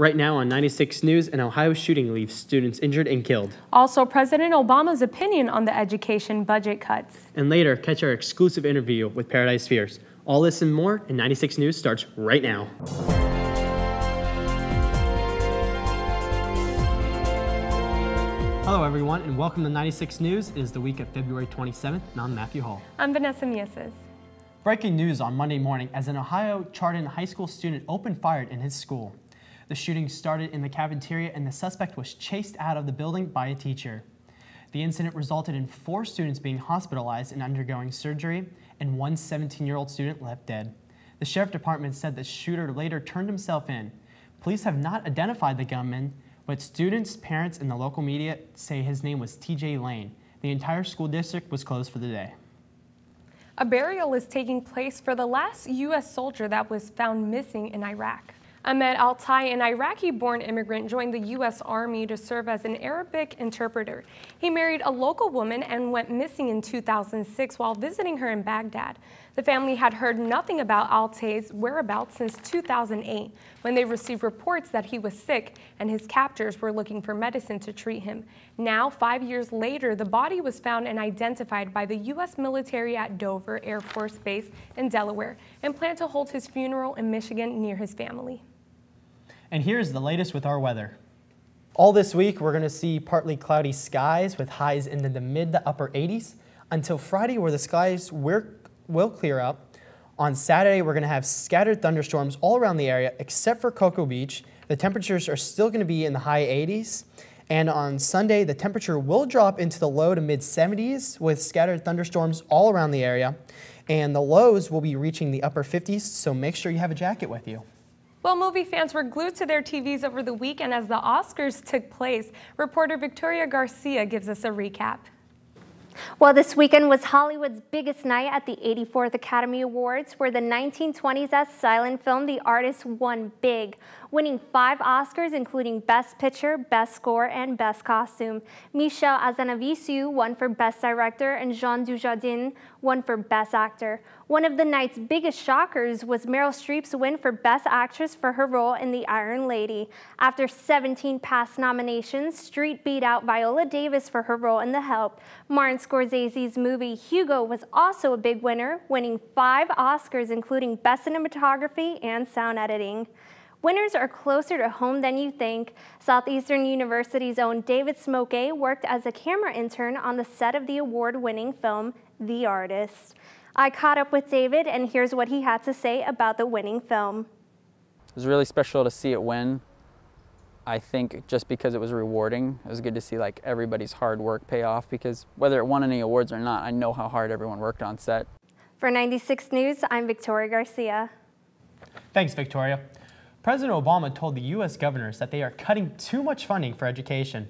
Right now on 96 News, an Ohio shooting leaves students injured and killed. Also, President Obama's opinion on the education budget cuts. And later, catch our exclusive interview with Paradise Fears. All this and more in 96 News starts right now. Hello everyone, and welcome to 96 News. It is the week of February 27th, and I'm Matthew Hall. I'm Vanessa Mieses. Breaking news on Monday morning as an Ohio Chardon High School student opened fire in his school. The shooting started in the cafeteria and the suspect was chased out of the building by a teacher. The incident resulted in 4 students being hospitalized and undergoing surgery, and one 17-year-old student left dead. The sheriff department said the shooter later turned himself in. Police have not identified the gunman, but students, parents, and the local media say his name was T.J. Lane. The entire school district was closed for the day. A burial is taking place for the last U.S. soldier that was found missing in Iraq. Ahmed Altai, an Iraqi-born immigrant, joined the U.S. Army to serve as an Arabic interpreter. He married a local woman and went missing in 2006 while visiting her in Baghdad. The family had heard nothing about Altai's whereabouts since 2008, when they received reports that he was sick and his captors were looking for medicine to treat him. Now, 5 years later, the body was found and identified by the U.S. military at Dover Air Force Base in Delaware and plan to hold his funeral in Michigan near his family. And here's the latest with our weather. All this week, we're going to see partly cloudy skies with highs into the mid to upper 80s until Friday, where the skies will clear up. On Saturday, we're going to have scattered thunderstorms all around the area except for Cocoa Beach. The temperatures are still going to be in the high 80s. And on Sunday, the temperature will drop into the low to mid 70s with scattered thunderstorms all around the area. And the lows will be reaching the upper 50s, so make sure you have a jacket with you. Well, movie fans were glued to their TVs over the weekend as the Oscars took place. Reporter Victoria Garcia gives us a recap. Well, this weekend was Hollywood's biggest night at the 84th Academy Awards, where the 1920s silent film The Artist won big, winning 5 Oscars, including Best Picture, Best Score, and Best Costume. Michel Hazanaviciu won for Best Director, and Jean Dujardin won for Best Actor. One of the night's biggest shockers was Meryl Streep's win for Best Actress for her role in The Iron Lady. After 17 past nominations, Streep beat out Viola Davis for her role in The Help. Martin Scorsese's movie Hugo was also a big winner, winning 5 Oscars, including Best Cinematography and Sound Editing. Winners are closer to home than you think. Southeastern University's own David Smokey worked as a camera intern on the set of the award-winning film The Artist. I caught up with David, and here's what he had to say about the winning film. It was really special to see it win. I think just because it was rewarding, it was good to see like everybody's hard work pay off, because whether it won any awards or not, I know how hard everyone worked on set. For 96 News, I'm Victoria Garcia. Thanks, Victoria. President Obama told the U.S. governors that they are cutting too much funding for education.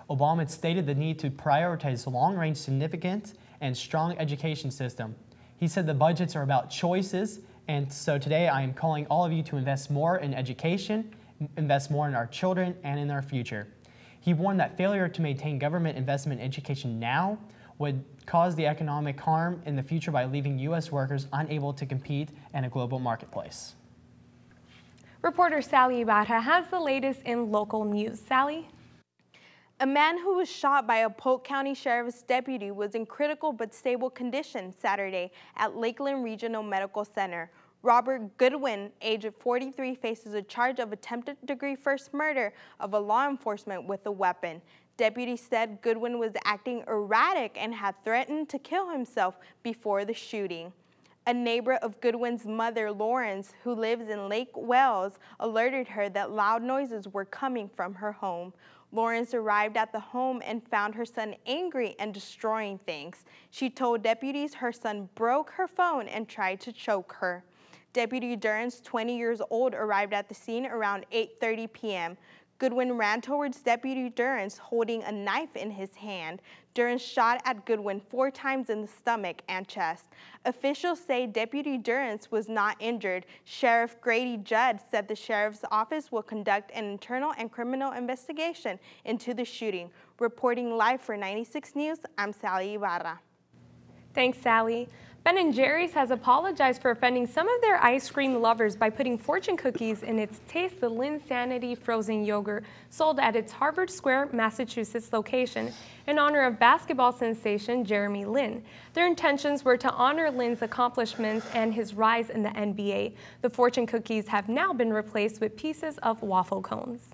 Obama stated the need to prioritize long-range significant and strong education system. He said the budgets are about choices, and so today I am calling all of you to invest more in education, invest more in our children and in our future. He warned that failure to maintain government investment in education now would cause the economic harm in the future by leaving U.S. workers unable to compete in a global marketplace. Reporter Sally Ibarra has the latest in local news. Sally? A man who was shot by a Polk County Sheriff's deputy was in critical but stable condition Saturday at Lakeland Regional Medical Center. Robert Goodwin, age 43, faces a charge of attempted degree-first murder of a law enforcement with a weapon. Deputies said Goodwin was acting erratic and had threatened to kill himself before the shooting. A neighbor of Goodwin's mother, Lawrence, who lives in Lake Wales, alerted her that loud noises were coming from her home. Lawrence arrived at the home and found her son angry and destroying things. She told deputies her son broke her phone and tried to choke her. Deputy Durrance, 20 years old, arrived at the scene around 8:30 p.m. Goodwin ran towards Deputy Durrance holding a knife in his hand. Durrance shot at Goodwin 4 times in the stomach and chest. Officials say Deputy Durrance was not injured. Sheriff Grady Judd said the sheriff's office will conduct an internal and criminal investigation into the shooting. Reporting live for 96 News, I'm Sally Ibarra. Thanks, Sally. Ben & Jerry's has apologized for offending some of their ice cream lovers by putting fortune cookies in its Taste the Linsanity frozen yogurt sold at its Harvard Square, Massachusetts location in honor of basketball sensation Jeremy Lin. Their intentions were to honor Lin's accomplishments and his rise in the NBA. The fortune cookies have now been replaced with pieces of waffle cones.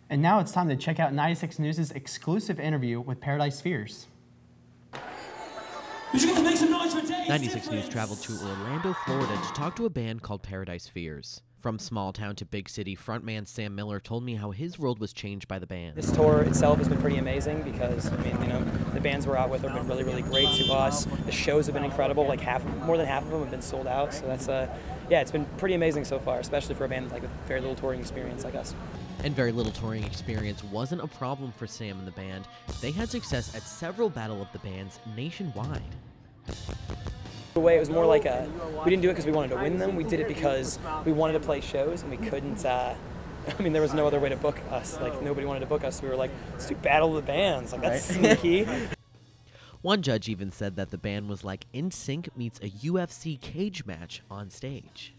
And now it's time to check out 96 News' exclusive interview with Paradise Spheres. 96 News traveled to Orlando, Florida to talk to a band called Paradise Fears. From small town to big city, frontman Sam Miller told me how his world was changed by the band. This tour itself has been pretty amazing because, I mean, the bands we're out with have been really, really great to us. The shows have been incredible. Like more than half of them have been sold out. So that's, yeah, it's been pretty amazing so far, especially for a band like with very little touring experience like us. And very little touring experience wasn't a problem for Sam and the band. They had success at several Battle of the Bands nationwide. The way it was more like we didn't do it because we wanted to win them. We did it because we wanted to play shows and we couldn't. I mean, there was no other way to book us. Like nobody wanted to book us. We were like, let's do Battle of the Bands. Like that's sneaky. One judge even said that the band was like NSYNC meets a UFC cage match on stage.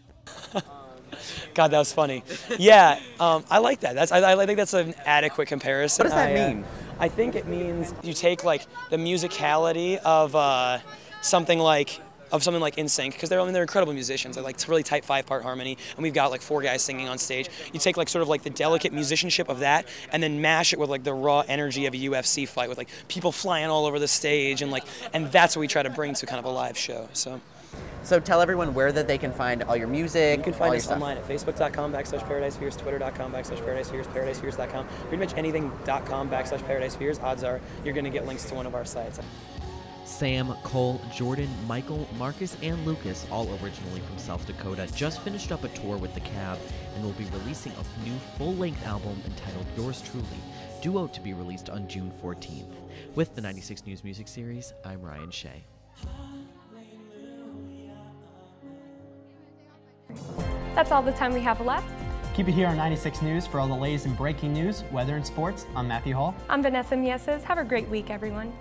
God, that was funny. Yeah, I like that. I think that's an adequate comparison. What does that mean? I think it means you take like the musicality of something like NSYNC, because they're incredible musicians. They're like really tight 5-part harmony, and we've got like 4 guys singing on stage. You take like sort of like the delicate musicianship of that, and then mash it with like the raw energy of a UFC fight with like people flying all over the stage, and that's what we try to bring to kind of a live show. So tell everyone where that they can find all your music. You can find us online at facebook.com/ParadiseFears, twitter.com/ParadiseFears, paradisefears.com. Pretty much anything.com/ParadiseFears. Odds are you're going to get links to one of our sites. Sam, Cole, Jordan, Michael, Marcus, and Lucas, all originally from South Dakota, just finished up a tour with The Cab and will be releasing a new full-length album entitled Yours Truly, due out to be released on June 14th. With the 96 News Music Series, I'm Ryan Shea. That's all the time we have left. Keep it here on 96 News for all the latest and breaking news, weather, and sports. I'm Matthew Hall. I'm Vanessa Mieses. Have a great week, everyone.